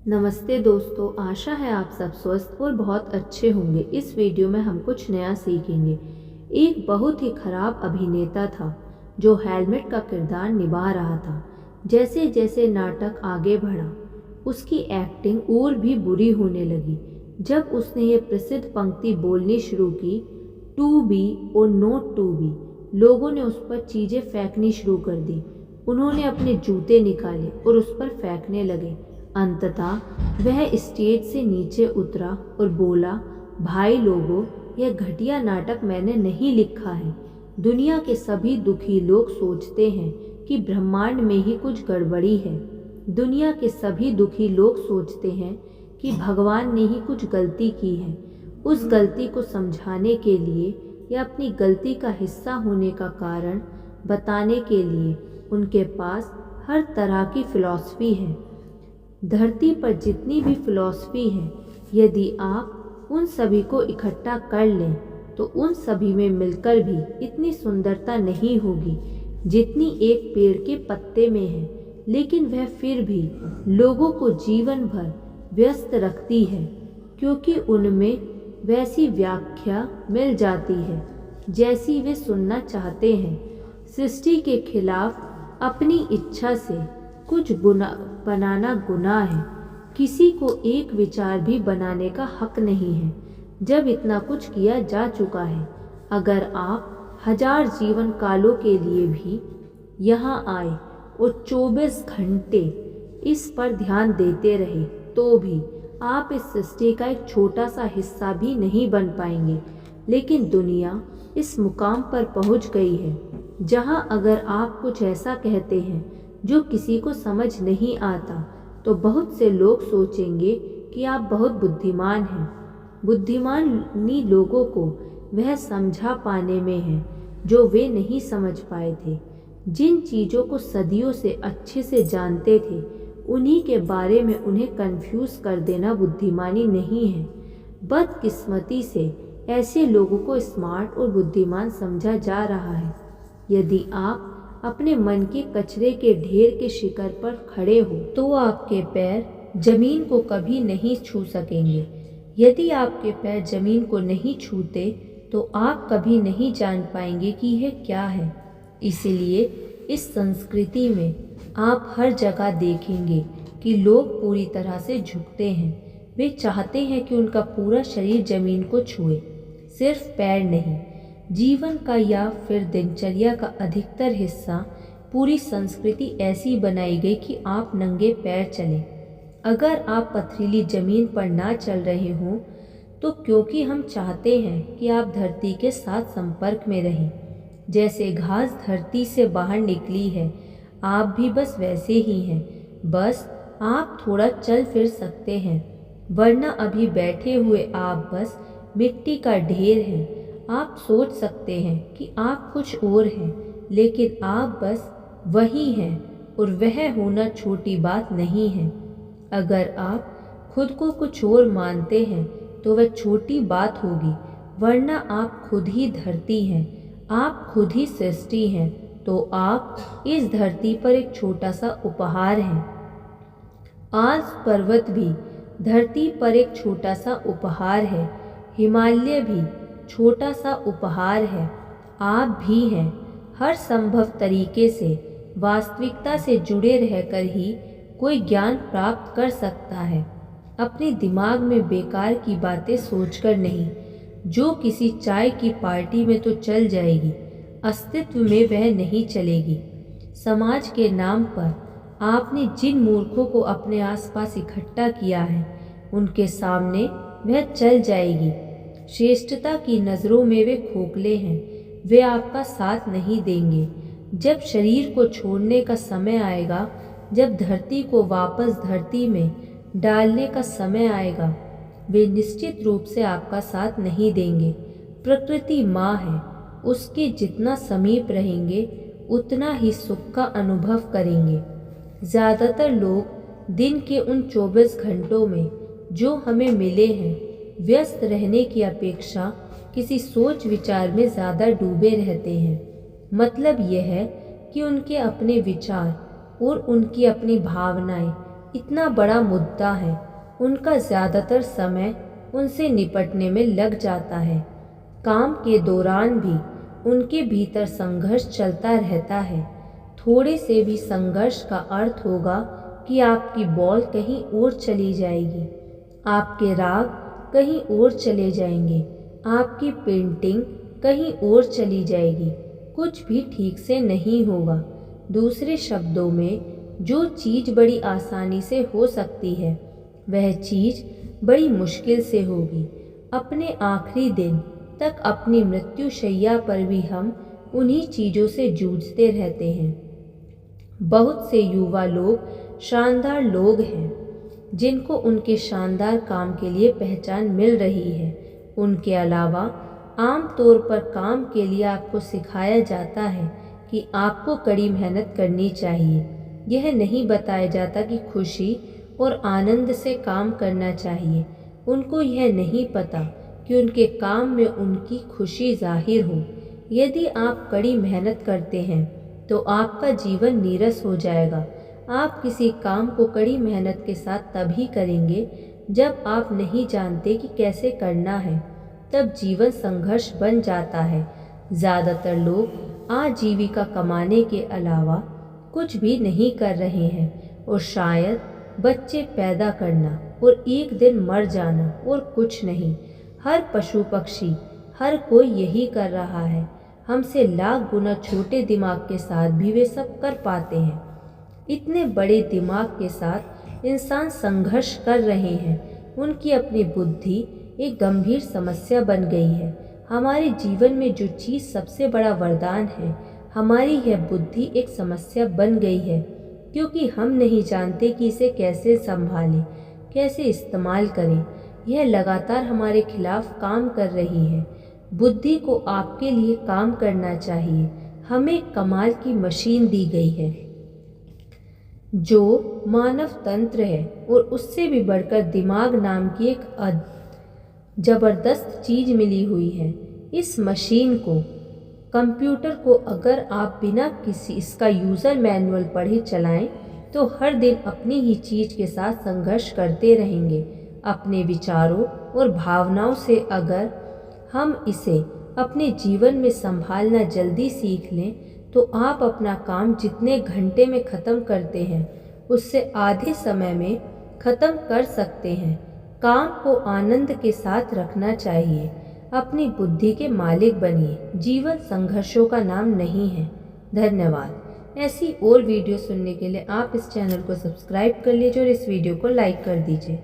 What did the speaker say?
नमस्ते दोस्तों, आशा है आप सब स्वस्थ और बहुत अच्छे होंगे। इस वीडियो में हम कुछ नया सीखेंगे। एक बहुत ही खराब अभिनेता था जो हेलमेट का किरदार निभा रहा था। जैसे जैसे नाटक आगे बढ़ा, उसकी एक्टिंग और भी बुरी होने लगी। जब उसने ये प्रसिद्ध पंक्ति बोलनी शुरू की, टू बी और नॉट टू बी, लोगों ने उस पर चीज़ें फेंकनी शुरू कर दी। उन्होंने अपने जूते निकाले और उस पर फेंकने लगे। अंततः वह स्टेज से नीचे उतरा और बोला, भाई लोगों, यह घटिया नाटक मैंने नहीं लिखा है। दुनिया के सभी दुखी लोग सोचते हैं कि ब्रह्मांड में ही कुछ गड़बड़ी है। दुनिया के सभी दुखी लोग सोचते हैं कि भगवान ने ही कुछ गलती की है। उस गलती को समझाने के लिए या अपनी गलती का हिस्सा होने का कारण बताने के लिए उनके पास हर तरह की फिलॉसफी है। धरती पर जितनी भी फिलॉसफी है, यदि आप उन सभी को इकट्ठा कर लें तो उन सभी में मिलकर भी इतनी सुंदरता नहीं होगी जितनी एक पेड़ के पत्ते में है। लेकिन वह फिर भी लोगों को जीवन भर व्यस्त रखती है, क्योंकि उनमें वैसी व्याख्या मिल जाती है जैसी वे सुनना चाहते हैं। सृष्टि के खिलाफ अपनी इच्छा से कुछ बनाना गुनाह है। किसी को एक विचार भी बनाने का हक नहीं है जब इतना कुछ किया जा चुका है। अगर आप 1000 जीवन कालों के लिए भी यहाँ आए और 24 घंटे इस पर ध्यान देते रहे तो भी आप इस सृष्टि का एक छोटा सा हिस्सा भी नहीं बन पाएंगे। लेकिन दुनिया इस मुकाम पर पहुँच गई है जहाँ अगर आप कुछ ऐसा कहते हैं जो किसी को समझ नहीं आता तो बहुत से लोग सोचेंगे कि आप बहुत बुद्धिमान हैं। बुद्धिमानी लोगों को वह समझा पाने में है जो वे नहीं समझ पाए थे। जिन चीज़ों को सदियों से अच्छे से जानते थे, उन्हीं के बारे में उन्हें कंफ्यूज कर देना बुद्धिमानी नहीं है। बदकिस्मती से ऐसे लोगों को स्मार्ट और बुद्धिमान समझा जा रहा है। यदि आप अपने मन के कचरे के ढेर के शिखर पर खड़े हो तो आपके पैर जमीन को कभी नहीं छू सकेंगे। यदि आपके पैर जमीन को नहीं छूते तो आप कभी नहीं जान पाएंगे कि यह क्या है। इसलिए इस संस्कृति में आप हर जगह देखेंगे कि लोग पूरी तरह से झुकते हैं। वे चाहते हैं कि उनका पूरा शरीर जमीन को छुए, सिर्फ पैर नहीं। जीवन का या फिर दिनचर्या का अधिकतर हिस्सा पूरी संस्कृति ऐसी बनाई गई कि आप नंगे पैर चलें। अगर आप पथरीली जमीन पर ना चल रहे हों तो क्योंकि हम चाहते हैं कि आप धरती के साथ संपर्क में रहें। जैसे घास धरती से बाहर निकली है, आप भी बस वैसे ही हैं। बस आप थोड़ा चल फिर सकते हैं, वरना अभी बैठे हुए आप बस मिट्टी का ढेर हैं। आप सोच सकते हैं कि आप कुछ और हैं, लेकिन आप बस वही हैं और वह होना छोटी बात नहीं है। अगर आप खुद को कुछ और मानते हैं तो वह छोटी बात होगी, वरना आप खुद ही धरती हैं, आप खुद ही सृष्टि हैं। तो आप इस धरती पर एक छोटा सा उपहार हैं। आज पर्वत भी धरती पर एक छोटा सा उपहार है, हिमालय भी छोटा सा उपहार है। आप भी हैं। हर संभव तरीके से वास्तविकता से जुड़े रहकर ही कोई ज्ञान प्राप्त कर सकता है। अपने दिमाग में बेकार की बातें सोचकर नहीं, जो किसी चाय की पार्टी में तो चल जाएगी, अस्तित्व में वह नहीं चलेगी। समाज के नाम पर आपने जिन मूर्खों को अपने आसपास इकट्ठा किया है, उनके सामने वह चल जाएगी। श्रेष्ठता की नज़रों में वे खोखले हैं, वे आपका साथ नहीं देंगे। जब शरीर को छोड़ने का समय आएगा, जब धरती को वापस धरती में डालने का समय आएगा, वे निश्चित रूप से आपका साथ नहीं देंगे। प्रकृति माँ है, उसके जितना समीप रहेंगे उतना ही सुख का अनुभव करेंगे। ज़्यादातर लोग दिन के उन 24 घंटों में जो हमें मिले हैं, व्यस्त रहने की अपेक्षा किसी सोच विचार में ज़्यादा डूबे रहते हैं। मतलब यह है कि उनके अपने विचार और उनकी अपनी भावनाएं इतना बड़ा मुद्दा है, उनका ज़्यादातर समय उनसे निपटने में लग जाता है। काम के दौरान भी उनके भीतर संघर्ष चलता रहता है। थोड़े से भी संघर्ष का अर्थ होगा कि आपकी बॉल कहीं और चली जाएगी, आपके राग कहीं और चले जाएंगे, आपकी पेंटिंग कहीं और चली जाएगी, कुछ भी ठीक से नहीं होगा। दूसरे शब्दों में, जो चीज़ बड़ी आसानी से हो सकती है वह चीज़ बड़ी मुश्किल से होगी। अपने आखिरी दिन तक अपनी मृत्युशैया पर भी हम उन्हीं चीज़ों से जूझते रहते हैं। बहुत से युवा लोग शानदार लोग हैं जिनको उनके शानदार काम के लिए पहचान मिल रही है। उनके अलावा आम तौर पर काम के लिए आपको सिखाया जाता है कि आपको कड़ी मेहनत करनी चाहिए। यह नहीं बताया जाता कि खुशी और आनंद से काम करना चाहिए। उनको यह नहीं पता कि उनके काम में उनकी खुशी जाहिर हो। यदि आप कड़ी मेहनत करते हैं तो आपका जीवन नीरस हो जाएगा। आप किसी काम को कड़ी मेहनत के साथ तभी करेंगे जब आप नहीं जानते कि कैसे करना है, तब जीवन संघर्ष बन जाता है। ज़्यादातर लोग आजीविका कमाने के अलावा कुछ भी नहीं कर रहे हैं और शायद बच्चे पैदा करना और एक दिन मर जाना और कुछ नहीं। हर पशु पक्षी, हर कोई यही कर रहा है। हमसे लाख गुना छोटे दिमाग के साथ भी वे सब कर पाते हैं। इतने बड़े दिमाग के साथ इंसान संघर्ष कर रहे हैं। उनकी अपनी बुद्धि एक गंभीर समस्या बन गई है। हमारे जीवन में जो चीज़ सबसे बड़ा वरदान है, हमारी यह बुद्धि एक समस्या बन गई है, क्योंकि हम नहीं जानते कि इसे कैसे संभालें, कैसे इस्तेमाल करें। यह लगातार हमारे खिलाफ काम कर रही है। बुद्धि को आपके लिए काम करना चाहिए। हमें कमाल की मशीन दी गई है जो मानव तंत्र है, और उससे भी बढ़कर दिमाग नाम की एक जबरदस्त चीज़ मिली हुई है। इस मशीन को, कंप्यूटर को अगर आप बिना किसी इसका यूज़र मैनुअल पढ़े चलाएं तो हर दिन अपनी ही चीज़ के साथ संघर्ष करते रहेंगे। अपने विचारों और भावनाओं से अगर हम इसे अपने जीवन में संभालना जल्दी सीख लें तो आप अपना काम जितने घंटे में ख़त्म करते हैं उससे आधे समय में ख़त्म कर सकते हैं। काम को आनंद के साथ रखना चाहिए। अपनी बुद्धि के मालिक बनिए। जीवन संघर्षों का नाम नहीं है। धन्यवाद। ऐसी और वीडियो सुनने के लिए आप इस चैनल को सब्सक्राइब कर लीजिए और इस वीडियो को लाइक कर दीजिए।